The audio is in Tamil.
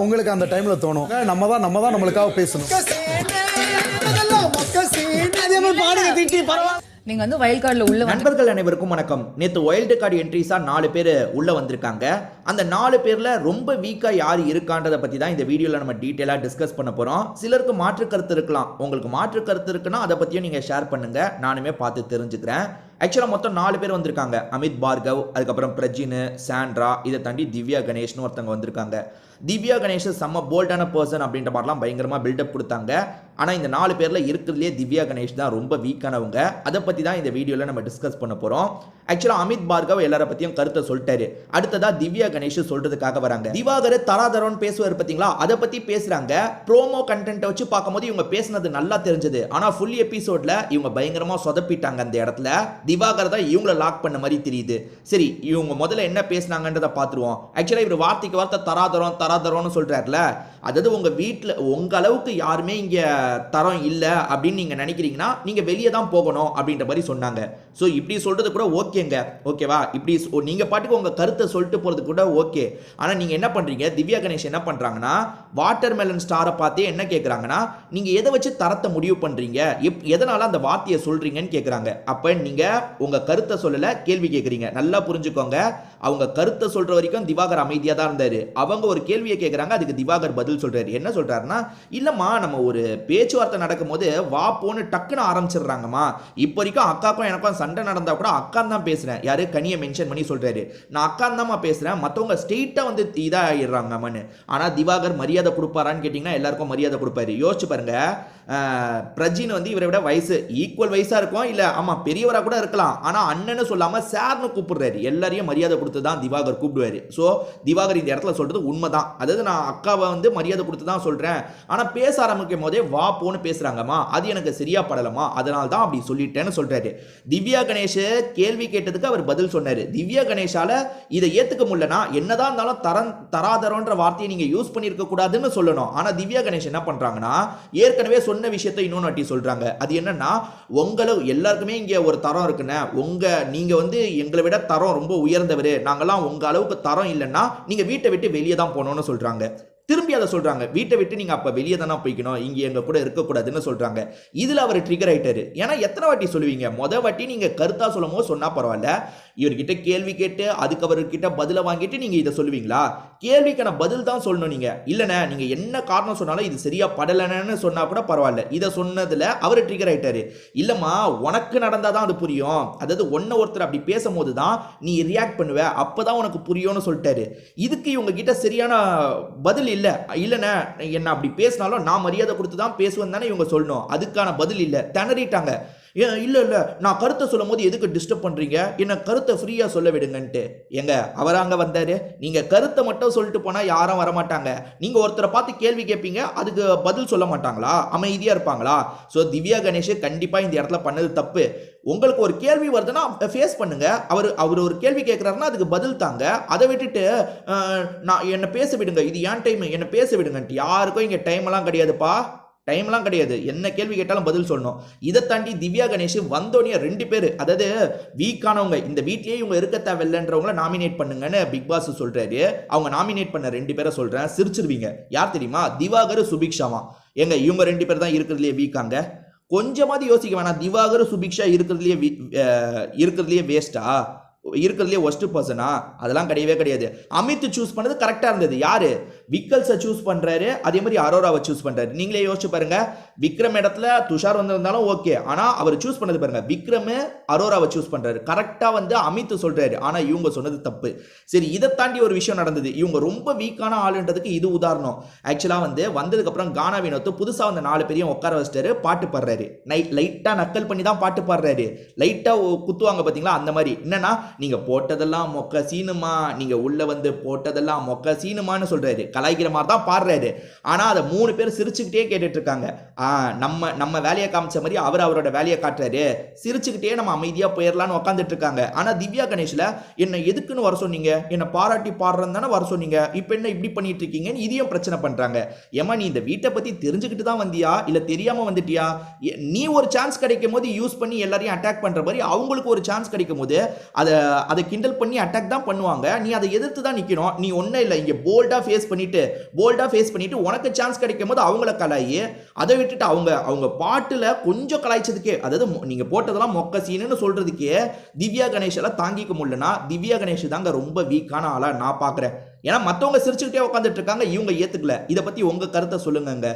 உங்களுக்கு அந்த டைம்ல தோணும் நம்ம தான் நம்மளுக்காக பேசணும். நீங்க வந்து வைல்ட் கார்டுல உள்ள நண்பர்கள் அனைவருக்கும் வணக்கம். நேற்று வைல்டு கார்டு என்ட்ரிஸா 4 பேர் உள்ள வந்திருக்காங்க. அந்த 4 பேர்ல ரொம்ப வீக்கா யார் இருக்கான்றதை பத்தி தான் இந்த வீடியோல நம்ம டீடைலா டிஸ்கஸ் பண்ண போறோம். சிலருக்கு மாற்று கருத்து இருக்கலாம். உங்களுக்கு மாற்று கருத்து இருக்குன்னா அதை பத்தியும் நீங்க ஷேர் பண்ணுங்க, நானுமே பார்த்து தெரிஞ்சுக்கிறேன். ஆக்சுவலாக மொத்தம் 4 பேர் வந்திருக்காங்க. அமித் பார்கவ், அதுக்கப்புறம் பிரஜின், சாண்ட்ரா, இதை தாண்டி திவ்யா கணேஷ்னு ஒருத்தவங்க வந்திருக்காங்க. திவ்யா கணேஷ் செம்ம போல்டான பர்சன் அப்படின்ற மாதிரிலாம் பயங்கரமாக பில்டப் கொடுத்தாங்க. ஆனால் இந்த 4 பேரில் இருக்கிறதுலே திவ்யா கணேஷ் தான் ரொம்ப வீக்கானவங்க. அதை பற்றி தான் இந்த வீடியோவில் நம்ம டிஸ்கஸ் பண்ண போகிறோம். ஆக்சுவலாக அமித் பார்கவ் எல்லாரை பற்றியும் கருத்தை சொல்லிட்டாரு. அடுத்ததாக திவ்யா கணேஷ் சொல்கிறதுக்காக வராங்க. திவாகர் தராதரம்னு பேசுவார் பார்த்தீங்களா, அதை பற்றி பேசுகிறாங்க. ப்ரோமோ கண்டென்ட்டை வச்சு பார்க்கும்போது இவங்க பேசுனது நல்லா தெரிஞ்சது. ஆனால் ஃபுல் எபிசோடில் இவங்க பயங்கரமாக சொதப்பிட்டாங்க. அந்த இடத்துல திவாகர் தான் இவங்கள லாக் பண்ண மாதிரி தெரியுது. சரி, இவங்க முதல்ல என்ன பேசினாங்கன்றதை பார்த்துருவோம். ஆக்சுவலாக இவர் வார்த்தைக்கு வார்த்தை தராதரம்னு சொல்றாருல, அதாவது உங்க வீட்டில் உங்க அளவுக்கு யாருமே இங்க தரம் இல்லை அப்படின்னு நீங்க நினைக்கிறீங்கன்னா நீங்க வெளியே தான் போகணும் அப்படின்ற மாதிரி சொன்னாங்க. ஸோ இப்படி சொல்றது கூட ஓகேங்க, ஓகேவா? இப்படி நீங்க பாட்டுக்கு உங்க கருத்தை சொல்லிட்டு போறது கூட ஓகே. ஆனா நீங்க என்ன பண்றீங்க, திவ்யா கணேஷ் என்ன பண்றாங்கன்னா வாட்டர் மெலன் ஸ்டாரை பார்த்தே என்ன கேட்குறாங்கன்னா, நீங்க எதை வச்சு தரத்தை முடிவு பண்றீங்க, எதனால அந்த வார்த்தையை சொல்றீங்கன்னு கேட்குறாங்க. அப்ப நீங்க உங்க கருத்தை சொல்லல, கேள்வி கேட்குறீங்க. நல்லா புரிஞ்சுக்கோங்க. அவங்க கருத்தை சொல்ற வரைக்கும் திவாகர் அமைதியா தான் இருந்தாரு. அவங்க ஒரு கேள்வியை கேட்குறாங்க, அதுக்கு திவாகர் பதில் சொல்றாரு. என்ன சொல்றாருன்னா, இல்லம்மா நம்ம ஒரு பேச்சுவார்த்தை நடக்கும் போது வா போன்னு டக்குன்னு ஆரம்பிச்சிடுறாங்கம்மா. இப்போ வரைக்கும் அக்காக்கும் எனக்கும் சண்டை நடந்தா கூட அக்கா தான் பேசுறேன். யாரு கனியை மென்ஷன் பண்ணி சொல்றாரு. நான் அக்கா தான் பேசுறேன், மற்றவங்க ஸ்ட்ரெயிட்டா வந்து இதாகிடுறாங்கம்மான்னு. ஆனா திவாகர் மரியாதை கொடுப்பாரான்னு கேட்டீங்கன்னா எல்லாருக்கும் மரியாதை கொடுப்பாரு. யோசிச்சு பாருங்க, பிரஜின் வந்து இவரை விட வயசு ஈக்குவல் வயசா இருக்கும், இல்ல ஆமா பெரியவரா கூட இருக்கலாம். ஆனா அண்ணன்னு சொல்லாம சார்னு கூப்பிடுறாரு. எல்லாரையும் மரியாதை கொடுத்து தான் திவாகர் கூப்பிடுவாரு. ஸோ திவாகர் இந்த இடத்துல சொல்றது உண்மைதான். அதாவது நான் அக்காவை வந்து மரியாதை கொடுத்து தான் சொல்றேன், ஆனா பேச ஆரம்பிக்கும் போதே வா போன்னு பேசுறாங்கம்மா, அது எனக்கு சரியா படலமா, அதனால தான் அப்படி சொல்லிட்டேன்னு சொல்றாரு. திவ்யா கணேஷ் கேள்வி கேட்டதுக்கு அவர் பதில் சொன்னாரு. திவ்யா கணேஷால இதை ஏத்துக்க முடியலனா என்னதான் இருந்தாலும் தராதரன்ற வார்த்தையை நீங்க யூஸ் பண்ணிருக்க கூடாதுன்னு சொல்லணும். ஆனா திவ்யா கணேஷ் என்ன பண்றாங்கன்னா, ஏற்கனவே சொன்ன விஷயத்தை இன்னொன்னு வாட்டி சொல்றாங்க. அது என்னன்னா, உங்களுக்கு எல்லாருக்குமே இங்க ஒரு தரம் இருக்குன்னு, நீங்க வந்து எங்களை விட தரம் ரொம்ப உயர்ந்தவர், நாங்கெல்லாம் உங்க அளவுக்கு தரம் இல்லைன்னா நீங்க வீட்டை விட்டு வெளியே தான் போகணும்னு சொல்றாங்க. திரும்பி அதை சொல்றாங்க, வீட்டை விட்டு நீங்க அப்ப வெளியே தானே போய்க்கணும், இங்க எங்க கூட இருக்கக்கூடாதுன்னு சொல்றாங்க. இதுல அவர் ட்ரிகர் ஆயிட்டாரு. ஏன்னா எத்தனை வாட்டி சொல்லுவீங்க, வாட்டி நீங்க கருத்தா சொல்லும் போது சொன்னா பரவாயில்ல, இவர்கிட்ட கேள்வி கேட்டு அதுக்கு அவர்கிட்ட பதில வாங்கிட்டு நீங்க இதை சொல்லுவீங்களா? கேள்விக்கான பதில் தான் சொல்லணும். நீங்க இல்லைன்னா நீங்க என்ன காரணம் சொன்னாலும் இது சரியா படலன்னு சொன்னா கூட பரவாயில்ல. இதை சொன்னதுல அவர் ட்ரிகர் ஆயிட்டாரு. இல்லம்மா உனக்கு நடந்தாதான் அது புரியும், அதாவது ஒருத்தர் அப்படி பேசும்போது தான் நீ ரியாக்ட் பண்ணுவ, அப்பதான் உனக்கு புரியும்னு சொல்லிட்டாரு. இதுக்கு இவங்க கிட்ட சரியான பதில் இல்ல. இல்லைன்னா என்ன அப்படி பேசினாலும் நான் மரியாதை கொடுத்து தான் பேசுவேன் தானே இவங்க சொல்லணும். அதுக்கான பதில் இல்ல, திணறிட்டாங்க. இல்ல இல்ல நான் கருத்தை சொல்லும் போது எதுக்கு டிஸ்டர்ப் பண்றீங்க, என்ன கருத்தை ஃப்ரீயா சொல்ல விடுங்கன்ட்டு. எங்க அவர் அங்க வந்தாரு, நீங்க கருத்தை மட்டும் சொல்லிட்டு போனா யாரும் வரமாட்டாங்க. நீங்க ஒருத்தரை பார்த்து கேள்வி கேட்பீங்க, அதுக்கு பதில் சொல்ல மாட்டாங்களா, அமைதியா இருப்பாங்களா? ஸோ திவ்யா கணேஷ் கண்டிப்பா இந்த இடத்துல பண்ணது தப்பு. உங்களுக்கு ஒரு கேள்வி வருதுன்னா ஃபேஸ் பண்ணுங்க. அவர் ஒரு கேள்வி கேட்கிறாருன்னா அதுக்கு பதில் தாங்க. அதை விட்டுட்டு நான் என்ன பேச விடுங்க, இது ஏன் டைம், என்ன பேச விடுங்கன்ட்டு. யாருக்கும் இங்க டைம் எல்லாம் கிடையாதுப்பா, டைம்லாம் கிடையாது. என்ன கேள்வி கேட்டாலும் பதில் சொல்லணும். இதை தாண்டி திவ்யா கணேஷ் வந்தோடனே 2 பேர், அதாவது வீக்கானவங்க, இந்த வீட்லயே இவங்க இருக்க தேவையில்லைன்றவங்கள நாமினேட் பண்ணுங்கன்னு பிக் பாஸ் சொல்றாரு. அவங்க நாமினேட் பண்ண 2 பேரை சொல்றேன், சிரிச்சிருவீங்க. யார் தெரியுமா? திவாகர், சுபிக்ஷாமா. எங்க இவங்க 2 பேர் தான் இருக்கிறதுலே வீக்காங்க. கொஞ்சமாவது யோசிக்க வேணாம். திவாகர் சுபிக்ஷா இருக்கிறதுலே வேஸ்டா, இருக்கிறதுலே ஒஸ்ட் பர்சனா? அதெல்லாம் கிடையவே கிடையாது. அமித் சூஸ் பண்ணது கரெக்டா இருந்தது. யாரு? விக்கல்ஸை சூஸ் பண்றாரு, அதே மாதிரி அரோராவை சூஸ் பண்றாரு. நீங்களே யோசிச்சு பாருங்க, விக்ரம் இடத்துல துஷார் வந்திருந்தாலும் ஓகே, ஆனா அவர் சூஸ் பண்ணது பாருங்க, விக்ரம் அரோராவை சூஸ் பண்றாரு. கரெக்டா வந்து அமித் சொல்றாரு, ஆனா இவங்க சொன்னது தப்பு. சரி, இதை தாண்டி ஒரு விஷயம் நடந்தது. இவங்க ரொம்ப வீக்கான ஆளுன்றதுக்கு இது உதாரணம். ஆக்சுவலா வந்ததுக்கு அப்புறம் கானா வினோத் புதுசா வந்த 4 பேரையும் உட்கார வச்சிட்டாரு, பாட்டு பாடுறாரு. லைட்டா நக்கல் பண்ணி தான் பாட்டு பாடுறாரு. லைட்டா குத்துவாங்க பாத்தீங்களா, அந்த மாதிரி. என்னன்னா, நீங்க போட்டதெல்லாம் மொக்க சீனுமா, நீங்க உள்ள வந்து போட்டதெல்லாம் மொக்க சீனுமான்னு சொல்றாரு. கலாய்க்கிற மாதிரி தான் பாடுறாரு. ஆனா அதை 3 பேர் சிரிச்சுக்கிட்டே கேட்டுட்டு இருக்காங்க. நம்ம வேலையை காமிச்ச மாதிரி அவரோட வேலையை காட்டுறாரு. சிரிச்சுக்கிட்டே நம்ம அமைதியா போயிடலான்னு உட்காந்துட்டு இருக்காங்க. ஆனா திவ்யா கணேஷ்ல என்ன எதுக்குன்னு வர சொன்னீங்க, என்ன பாராட்டி பாடுறேன்னு தானே வர சொன்னீங்க, இப்ப என்ன இப்படி பண்ணிட்டு இருக்கீங்கன்னு இதையும் பிரச்சனை பண்றாங்க. ஏமா நீ இந்த வீட்டை பத்தி தெரிஞ்சுக்கிட்டு தான் வந்தியா, இல்ல தெரியாம வந்துட்டியா? நீ ஒரு சான்ஸ் கிடைக்கும் போது யூஸ் பண்ணி எல்லாரையும் அட்டாக் பண்ற மாதிரி அவங்களுக்கு ஒரு சான்ஸ் கிடைக்கும் போது அதை கிண்டல் பண்ணி அட்டாக் தான் பண்ணுவாங்க. நீ அதை எதிர்த்து தான் நிக்கணும். நீ ஒன்னும் இல்லை, இங்க போல்டா ஃபேஸ் பண்ணிட்டு பண்ணிட்டு போல்டா ஃபேஸ் பண்ணிட்டு உனக்கு சான்ஸ் கிடைக்கும் போது அவங்கள கலாயி, அதை விட்டுட்டு அவங்க பாட்டுல கொஞ்சம் கலாய்ச்சதுக்கே, அதாவது நீங்க போட்டதெல்லாம் மொக்க சீனுன்னு சொல்றதுக்கே திவ்யா கணேஷெல்லாம் தாங்கிக்க முடியலன்னா திவ்யா கணேஷ் தாங்க ரொம்ப வீக்கான ஆளா நான் பாக்குறேன். ஏன்னா மத்தவங்க சிரிச்சுக்கிட்டே உட்காந்துட்டு இருக்காங்க, இவங்க ஏத்துக்கல. இதை பத்தி உங்க கருத்தை சொல்லுங்க.